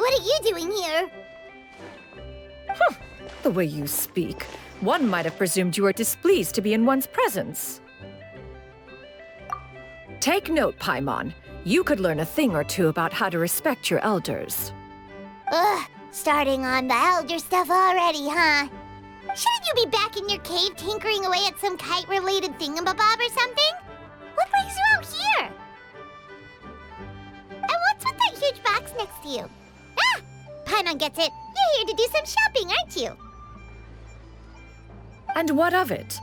What are you doing here? The way you speak, one might have presumed you were displeased to be in one's presence. Take note, Paimon. You could learn a thing or two about how to respect your elders. Ugh, starting on the elder stuff already, huh? Shouldn't you be back in your cave tinkering away at some kite-related thingamabob or something? What brings you out here? And what's with that huge box next to you? Ah! Paimon gets it. You're here to do some shopping, aren't you? And what of it?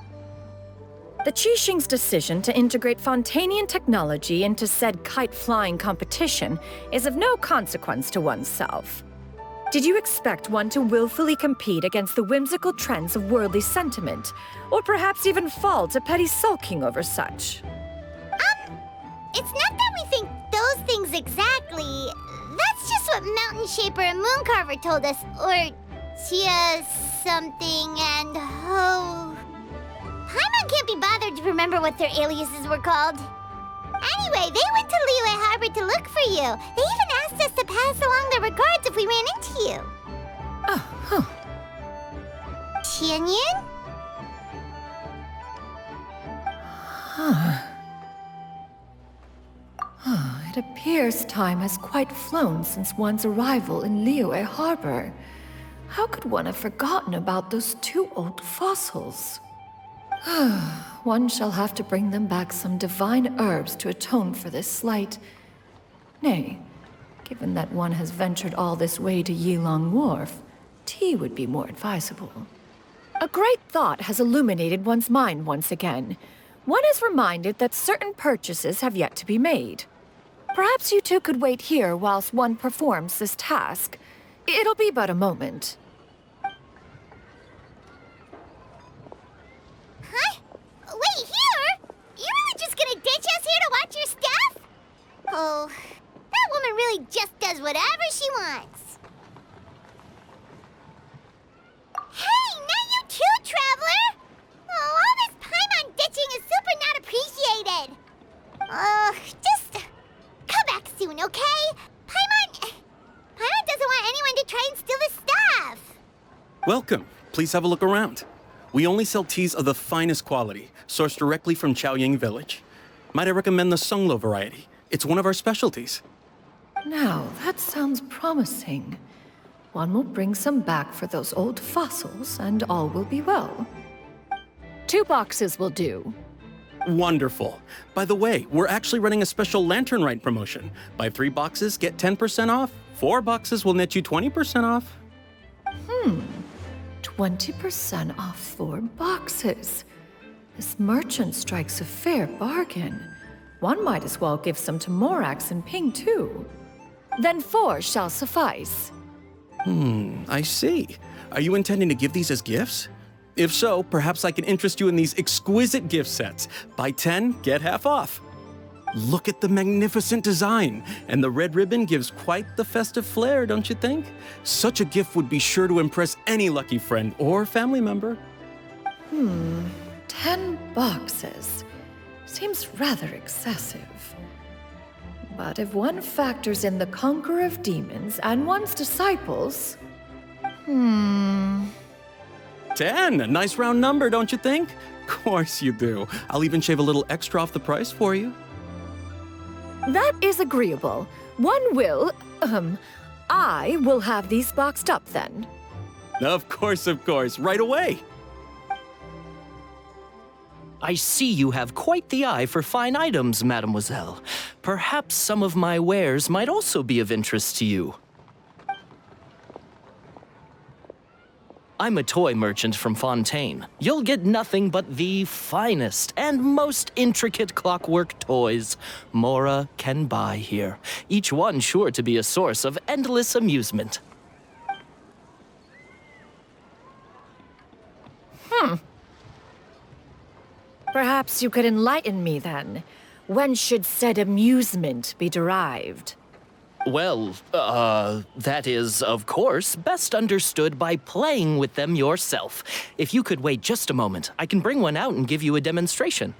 The Qixing's decision to integrate Fontanian technology into said kite-flying competition is of no consequence to oneself. Did you expect one to willfully compete against the whimsical trends of worldly sentiment, or perhaps even fall to petty sulking over such? It's not that we think those things exactly. That's just what Mountain Shaper and Moon Carver told us, or Tia something and Ho. Paimon can't be bothered to remember what their aliases were called. Anyway, they went to Liyue Harbor to look for you. They even asked us to pass along their regards if we ran into you. Oh, huh. Tianyin? It appears time has quite flown since one's arrival in Liyue Harbor. How could one have forgotten about those two old fossils? One shall have to bring them back some divine herbs to atone for this slight. Nay, given that one has ventured all this way to Yilong Wharf, tea would be more advisable. A great thought has illuminated one's mind once again. One is reminded that certain purchases have yet to be made. Perhaps you two could wait here whilst one performs this task. It'll be but a moment. Huh? Wait, here? You're really just gonna ditch us here to watch your stuff? Oh, that woman really just does whatever she wants. Hey, not you too, Traveler! Oh, all this Paimon ditching is super not appreciated. Just come back soon, okay? Paimon doesn't want anyone to try and steal his stuff. Welcome. Please have a look around. We only sell teas of the finest quality, sourced directly from Chaoying Village. Might I recommend the Songlo variety? It's one of our specialties. Now, that sounds promising. One will bring some back for those old fossils, and all will be well. 2 boxes will do. Wonderful. By the way, we're actually running a special Lantern Rite promotion. Buy 3 boxes, get 10% off. 4 boxes will net you 20% off. 20% off 4 boxes. This merchant strikes a fair bargain. One might as well give some to Morax and Ping, too. Then 4 shall suffice. I see. Are you intending to give these as gifts? If so, perhaps I can interest you in these exquisite gift sets. Buy 10, get half off. Look at the magnificent design, and the red ribbon gives quite the festive flair, don't you think? Such a gift would be sure to impress any lucky friend or family member. 10 boxes. Seems rather excessive. But if one factors in the Conqueror of Demons and one's disciples... 10, a nice round number, don't you think? Of course you do. I'll even shave a little extra off the price for you. That is agreeable. One will, I will have these boxed up then. Of course, right away. I see you have quite the eye for fine items, mademoiselle. Perhaps some of my wares might also be of interest to you. I'm a toy merchant from Fontaine. You'll get nothing but the finest and most intricate clockwork toys Mora can buy here. Each one sure to be a source of endless amusement. Perhaps you could enlighten me then. When should said amusement be derived? Well, that is, of course, best understood by playing with them yourself. If you could wait just a moment, I can bring one out and give you a demonstration.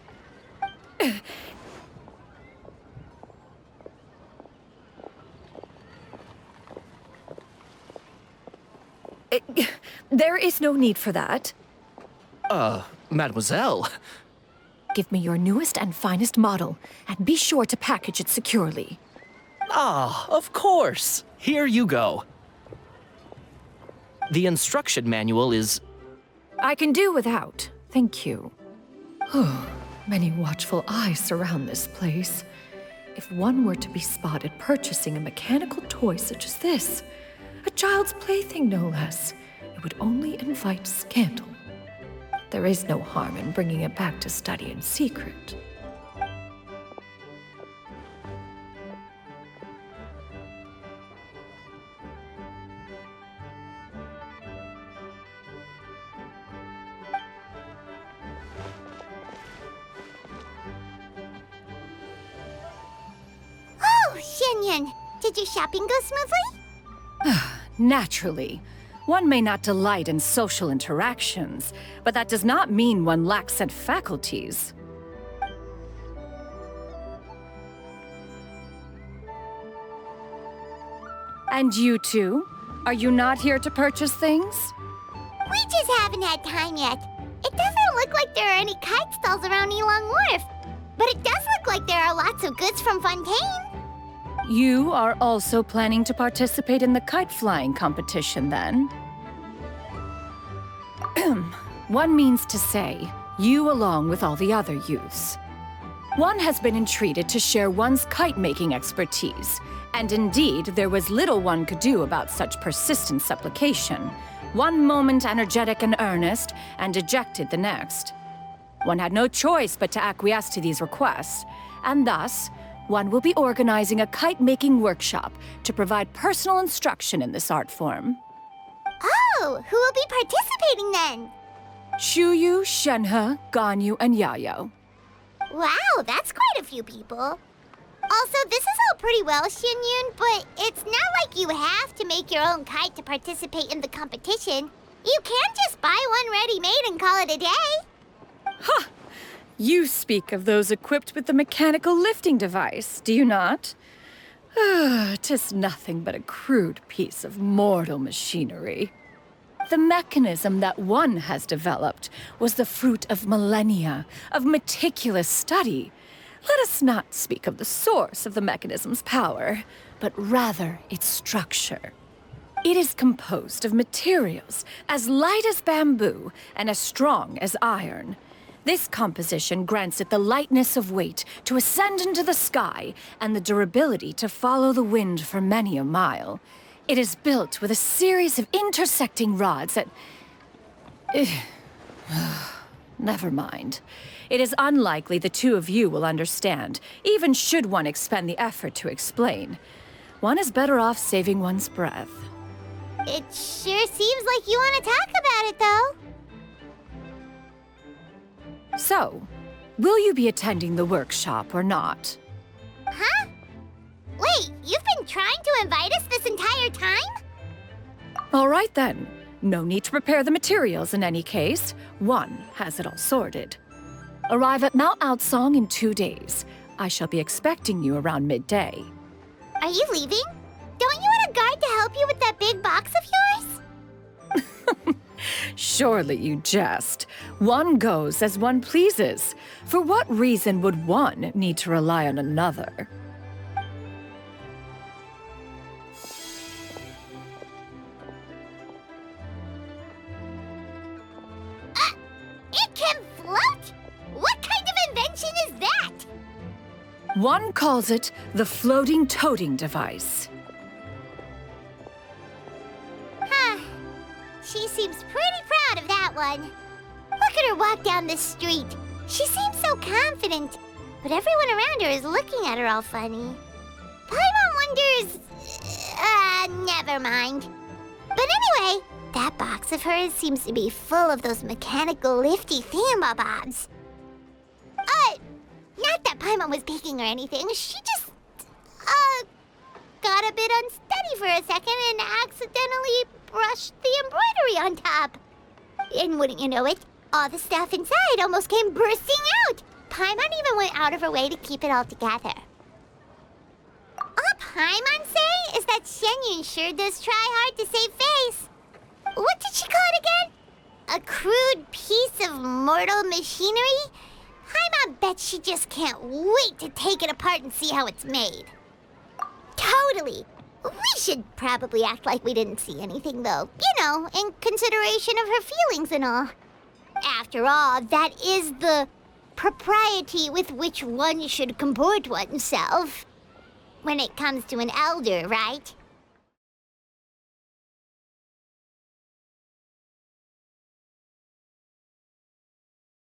There is no need for that. Mademoiselle. Give me your newest and finest model, and be sure to package it securely. Ah, of course. Here you go. The instruction manual is... I can do without, thank you. Many watchful eyes surround this place. If one were to be spotted purchasing a mechanical toy such as this, a child's plaything no less, it would only invite scandal. There is no harm in bringing it back to study in secret. Oh, Xianyun, did your shopping go smoothly? Naturally. One may not delight in social interactions, but that does not mean one lacks said faculties. And you two? Are you not here to purchase things? We just haven't had time yet. It doesn't look like there are any kite stalls around Elong Wharf, but it does look like there are lots of goods from Fontaine. You are also planning to participate in the kite flying competition, then? One means to say, you along with all the other youths. One has been entreated to share one's kite-making expertise, and indeed, there was little one could do about such persistent supplication. One moment energetic and earnest, and dejected the next. One had no choice but to acquiesce to these requests, and thus, one will be organizing a kite-making workshop to provide personal instruction in this art form. Oh, who will be participating then? Shuyu, Shenhe, Ganyu, and Yayo. Wow, that's quite a few people. Also, this is all pretty well, Xianyun, but it's not like you have to make your own kite to participate in the competition. You can't just buy one ready-made and call it a day. Ha! You speak of those equipped with the mechanical lifting device, do you not? 'Tis nothing but a crude piece of mortal machinery. The mechanism that one has developed was the fruit of millennia of meticulous study. Let us not speak of the source of the mechanism's power, but rather its structure. It is composed of materials as light as bamboo and as strong as iron. This composition grants it the lightness of weight to ascend into the sky and the durability to follow the wind for many a mile. It is built with a series of intersecting rods that... Never mind. It is unlikely the two of you will understand, even should one expend the effort to explain. One is better off saving one's breath. It sure seems like you want to talk about it, though. So, will you be attending the workshop or not? Huh? Wait, you've been trying to invite us this entire time? All right then. No need to prepare the materials in any case. One has it all sorted. Arrive at Mount Outsong in 2 days. I shall be expecting you around midday. Are you leaving? Don't you want a guard to help you with that big box of yours? Surely you jest. One goes as one pleases. For what reason would one need to rely on another? It can float? What kind of invention is that? One calls it the floating toting device. Huh. She seems pretty proud of that one. Look at her walk down the street. She seems so confident, but everyone around her is looking at her all funny. Paimon wonders... never mind. But anyway, that box of hers seems to be full of those mechanical lifty thingamabobs. Not that Paimon was peeking or anything. She just, got a bit unsteady for a second and accidentally brushed the embroidery on top. And wouldn't you know it, all the stuff inside almost came bursting out. Paimon even went out of her way to keep it all together. All Paimon say is that Xianyun sure does try hard to save face. What did she call it again? A crude piece of mortal machinery? Paimon bet she just can't wait to take it apart and see how it's made. Totally. We should probably act like we didn't see anything, though. You know, in consideration of her feelings and all. After all, that is the propriety with which one should comport oneself. When it comes to an elder, right?